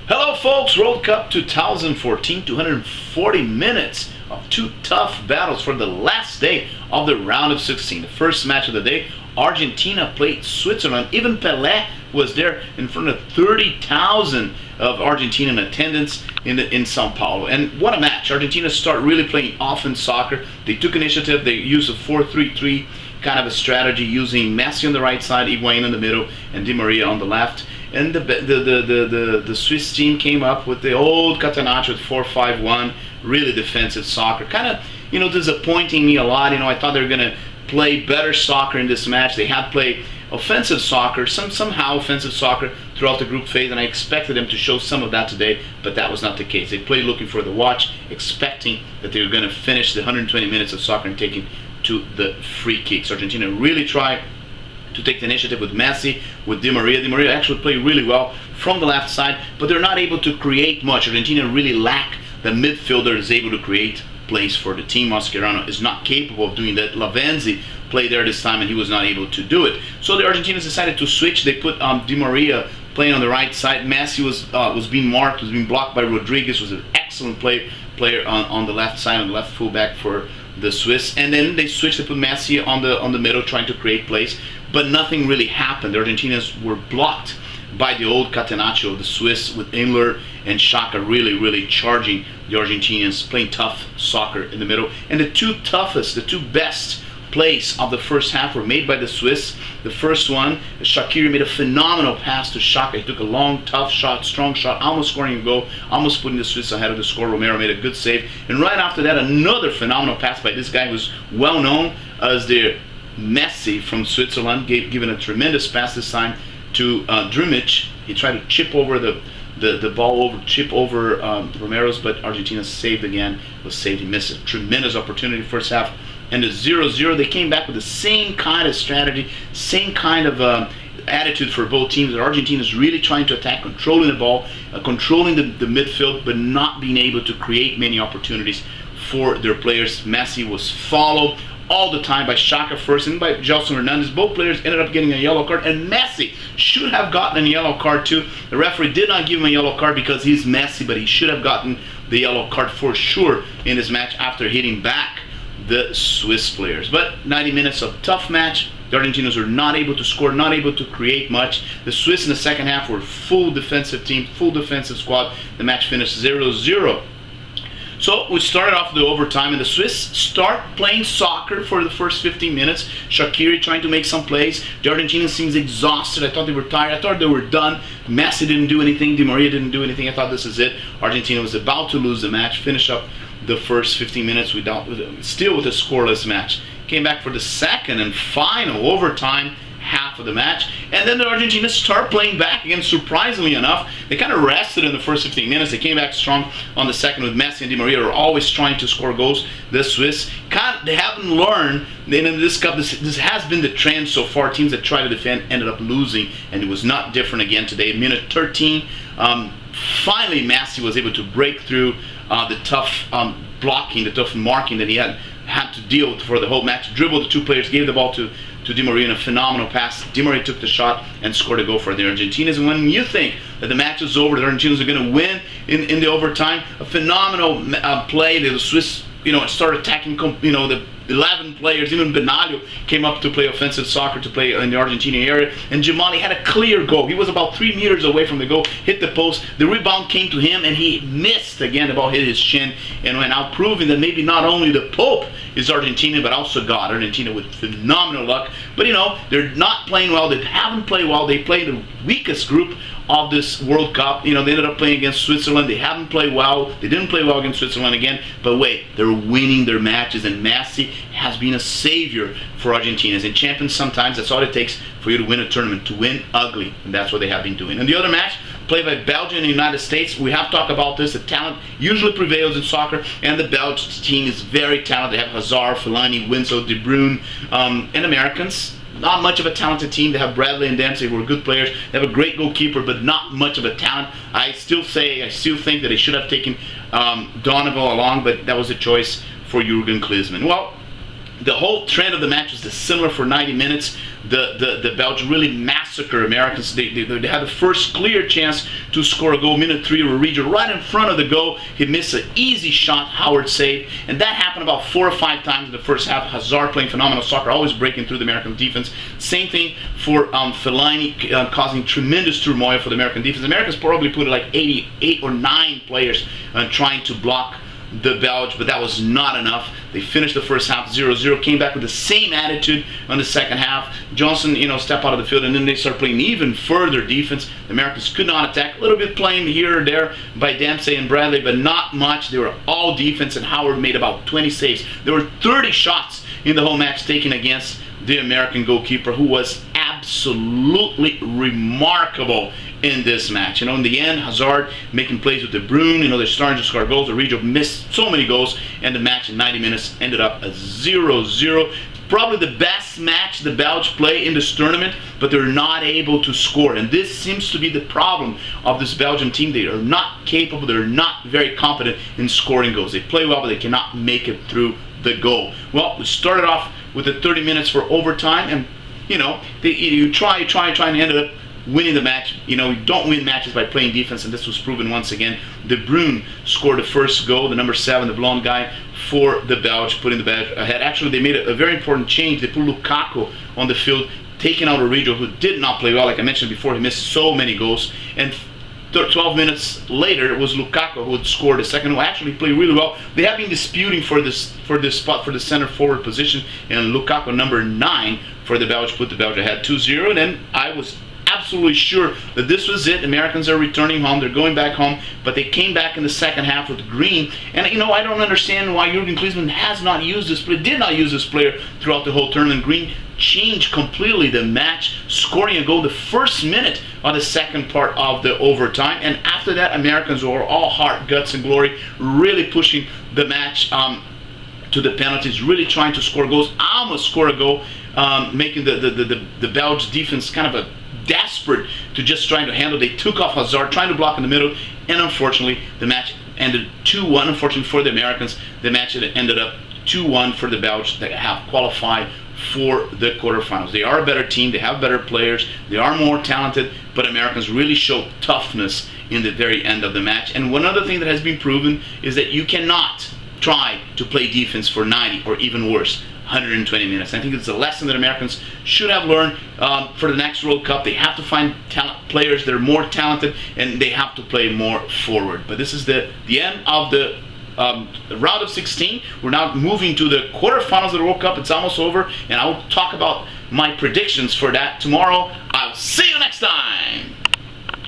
Hello folks, World Cup 2014, 240 minutes of two tough battles for the last day of the round of 16. The first match of the day, Argentina played Switzerland. Even Pelé was there in front of 30,000 of Argentinian attendance in Sao Paulo. And what a match. Argentina start really playing offense soccer. They took initiative. They used a 4-3-3 kind of a strategy, using Messi on the right side, Higuain in the middle, and Di Maria on the left. And the Swiss team came up with the old Catenaccio with 4-5-1, really defensive soccer. Kind of, disappointing me a lot. I thought they were going to play better soccer in this match. They had played offensive soccer, somehow offensive soccer throughout the group phase, and I expected them to show some of that today, but that was not the case. They played looking for the watch, expecting that they were going to finish the 120 minutes of soccer and taking to the free kicks. Argentina really tried to take the initiative with Messi, with Di Maria. Di Maria actually played really well from the left side, but they're not able to create much. Argentina really lack the midfielder that is able to create plays for the team. Mascherano is not capable of doing that. Lavenzi played there this time and he was not able to do it. So the Argentinians decided to switch. They put Di Maria playing on the right side. Messi was being marked, was being blocked by Rodriguez, was an excellent player on the left side, on the left fullback for the Swiss. And then they switched. They put Messi on the middle trying to create plays, but nothing really happened. The Argentinians were blocked by the old Catenaccio of the Swiss, with Inler and Xhaka really charging the Argentinians, playing tough soccer in the middle. And the two best plays of the first half were made by the Swiss. The first one, Shaqiri made a phenomenal pass to Xhaka. He took a long, tough shot, strong shot, almost scoring a goal, almost putting the Swiss ahead of the score. Romero made a good save. And right after that, another phenomenal pass by this guy who's well known as the Messi from Switzerland, given a tremendous pass this time to Drmic. He tried to chip over the ball chip over Romero's, but Argentina saved again. Was saved. He missed a tremendous opportunity first half. And the 0-0, they came back with the same kind of strategy, same kind of attitude for both teams. Argentina is really trying to attack, controlling the ball, controlling the midfield, but not being able to create many opportunities for their players. Messi was followed all the time by Xhaka first and by Gelson Hernandez. Both players ended up getting a yellow card, and Messi should have gotten a yellow card too. The referee did not give him a yellow card because he's Messi, but he should have gotten the yellow card for sure in this match after hitting back the Swiss players. But 90 minutes of tough match. The Argentinians were not able to score, not able to create much. The Swiss in the second half were full defensive team, full defensive squad. The match finished 0-0. So we started off the overtime, and the Swiss start playing soccer for the first 15 minutes. Shaqiri trying to make some plays. The Argentinians seems exhausted. I thought they were tired. I thought they were done. Messi didn't do anything. Di Maria didn't do anything. I thought this is it. Argentina was about to lose the match. Finish up the first 15 minutes still with a scoreless match. Came back for the second and final overtime half of the match, and then the Argentinians start playing back again. Surprisingly enough, they kind of rested in the first 15 minutes. They came back strong on the second with Messi and Di Maria are always trying to score goals. The Swiss, they haven't learned. Then in this cup, this has been the trend so far. Teams that try to defend ended up losing, and it was not different again today. Minute 13, finally Messi was able to break through the tough blocking, the tough marking that he had to deal with for the whole match. Dribbled the two players, gave the ball to Di Maria in a phenomenal pass. Di Maria took the shot and scored a goal for the Argentinians. And when you think that the match is over, the Argentinians are going to win in the overtime, a phenomenal play. The Swiss, started attacking, the 11 players, even Benaglio came up to play offensive soccer, to play in the Argentinian area, and Jamali had a clear goal. He was about 3 meters away from the goal, hit the post, the rebound came to him, and he missed again, the ball hit his chin and went out, proving that maybe not only the Pope is Argentina, but also God. Argentina with phenomenal luck, but they're not playing well. They haven't played well. They played the weakest group of this World Cup. They ended up playing against Switzerland. They haven't played well. They didn't play well against Switzerland again, but wait, they're winning their matches, and Messi has been a savior for Argentinians. And champions, sometimes that's all it takes for you to win a tournament, to win ugly, and that's what they have been doing. And the other match, played by Belgium and the United States, we have talked about this. The talent usually prevails in soccer, and the Belgian team is very talented. They have Hazard, Fellaini, Winslow, De Bruyne, and Americans. Not much of a talented team. They have Bradley and Dempsey, who are good players. They have a great goalkeeper, but not much of a talent. I still think that they should have taken Donovan along, but that was a choice for Jurgen Klinsmann. Well, The whole trend of the match was similar for 90 minutes. The Belgians really massacred Americans. They had the first clear chance to score a goal. Minute 3, Rodrigo right in front of the goal. He missed an easy shot. Howard saved. And that happened about 4 or 5 times in the first half. Hazard playing phenomenal soccer, always breaking through the American defense. Same thing for Fellaini, causing tremendous turmoil for the American defense. The Americans probably put like 8 or 9 players trying to block the Belgians, but that was not enough. They finished the first half 0-0, came back with the same attitude on the second half. Johnson, stepped out of the field, and then they started playing even further defense. The Americans could not attack. A little bit playing here or there by Dempsey and Bradley, but not much. They were all defense, and Howard made about 20 saves. There were 30 shots in the whole match taken against the American goalkeeper, who was absolutely remarkable in this match. In the end, Hazard making plays with De Bruyne. They're starting to score goals. The Regio missed so many goals, and the match in 90 minutes ended up a 0-0. Probably the best match the Belgians play in this tournament, but they're not able to score. And this seems to be the problem of this Belgian team. They are not capable, they're not very competent in scoring goals. They play well, but they cannot make it through the goal. Well, we started off with the 30 minutes for overtime, and you try, and ended up winning the match. You don't win matches by playing defense, and this was proven once again. De Bruyne scored the first goal, the number 7, the blonde guy, for the Belgians, putting the Belgians ahead. Actually, they made a very important change. They put Lukaku on the field, taking out Origi, who did not play well. Like I mentioned before, he missed so many goals. And 12 minutes later, it was Lukaku who had scored the second, who actually played really well. They have been disputing for this spot for the center forward position, and Lukaku, number 9, for the Belgians, put the Belgians ahead 2-0. And then I was absolutely sure that this was it. Americans are returning home. They're going back home, but they came back in the second half with Green. And I don't understand why Jurgen Klinsmann has not used this player, did not use this player throughout the whole tournament. Green changed completely the match, scoring a goal the first minute of the second part of the overtime. And after that, Americans were all heart, guts, and glory, really pushing the match to the penalties, really trying to score goals. Almost score a goal, making the Belgian defense kind of desperate to just trying to handle. They took off Hazard, trying to block in the middle, and unfortunately, the match ended 2-1. Unfortunately for the Americans, the match ended up 2-1 for the Belgians that have qualified for the quarterfinals. They are a better team, they have better players, they are more talented, but Americans really showed toughness in the very end of the match. And one other thing that has been proven is that you cannot try to play defense for 90 or even worse, 120 minutes. I think it's a lesson that Americans should have learned for the next World Cup. They have to find players that are more talented, and they have to play more forward. But this is the end of the round of 16. We're now moving to the quarterfinals of the World Cup. It's almost over, and I will talk about my predictions for that tomorrow. I'll see you next time.